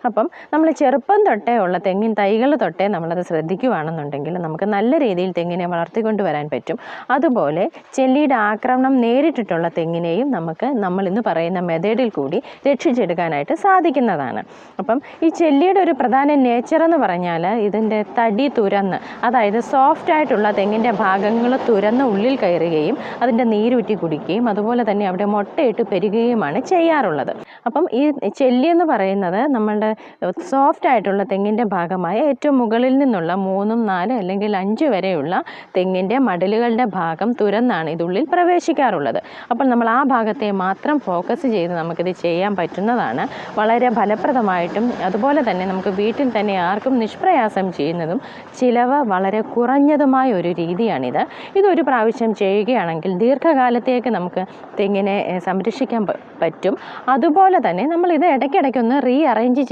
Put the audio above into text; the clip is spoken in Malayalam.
അപ്പം നമ്മൾ ചെറുപ്പം തൊട്ടേ ഉള്ള തെങ്ങിൻ തൈകൾ തൊട്ടേ നമ്മളത് ശ്രദ്ധിക്കുകയാണെന്നുണ്ടെങ്കിൽ നമുക്ക് നല്ല രീതിയിൽ തെങ്ങിനെ വളർത്തിക്കൊണ്ട് വരാൻ പറ്റും. അതുപോലെ ചെല്ലിയുടെ ആക്രമണം നേരിട്ടിട്ടുള്ള തെങ്ങിനെയും നമുക്ക് നമ്മൾ ഇന്ന് പറയുന്ന മെത്തേഡിൽ കൂടി രക്ഷിച്ചെടുക്കാനായിട്ട് സാധിക്കുന്നതാണ്. അപ്പം ഈ ചെല്ലിയുടെ ഒരു പ്രധാന നേച്ചർ എന്ന് പറഞ്ഞാൽ ഇതിൻ്റെ തടി തുരന്ന്, അതായത് സോഫ്റ്റ് ആയിട്ടുള്ള തെങ്ങിൻ്റെ ഭാഗങ്ങൾ തുരന്ന് ഉള്ളിൽ കയറുകയും അതിൻ്റെ നീരൂറ്റി കുടിക്കുകയും അതുപോലെ തന്നെ അവിടെ മുട്ടയിട്ട് പെരുകുകയുമാണ് ചെയ്യാറുള്ളത്. അപ്പം ഈ ചെല്ലി എന്ന് പറയുന്നത് നമ്മളുടെ സോഫ്റ്റ് ആയിട്ടുള്ള തെങ്ങിൻ്റെ ഭാഗമായ ഏറ്റവും മുകളിൽ നിന്നുള്ള 3, 4 അല്ലെങ്കിൽ 5 വരെയുള്ള തെങ്ങിൻ്റെ മടലുകളുടെ ഭാഗം തുരന്നാണ് ഇതുള്ളിൽ പ്രവേശിക്കാറുള്ളത്. അപ്പോൾ നമ്മൾ ആ ഭാഗത്തെ മാത്രം ഫോക്കസ് ചെയ്ത് നമുക്കിത് ചെയ്യാൻ പറ്റുന്നതാണ്. വളരെ ഫലപ്രദമായിട്ടും അതുപോലെ തന്നെ നമുക്ക് വീട്ടിൽ തന്നെ ആർക്കും നിഷ്പ്രയാസം ചെയ്യുന്നതും ചിലവ് വളരെ കുറഞ്ഞതുമായ ഒരു രീതിയാണിത്. ഇതൊരു പ്രാവശ്യം ചെയ്യുകയാണെങ്കിൽ ദീർഘകാലത്തേക്ക് നമുക്ക് തെങ്ങിനെ സംരക്ഷിക്കാൻ പറ്റും. അതുപോലെ തന്നെ നമ്മളിത് ഇടയ്ക്കിടയ്ക്കൊന്ന് റീ അറേഞ്ച്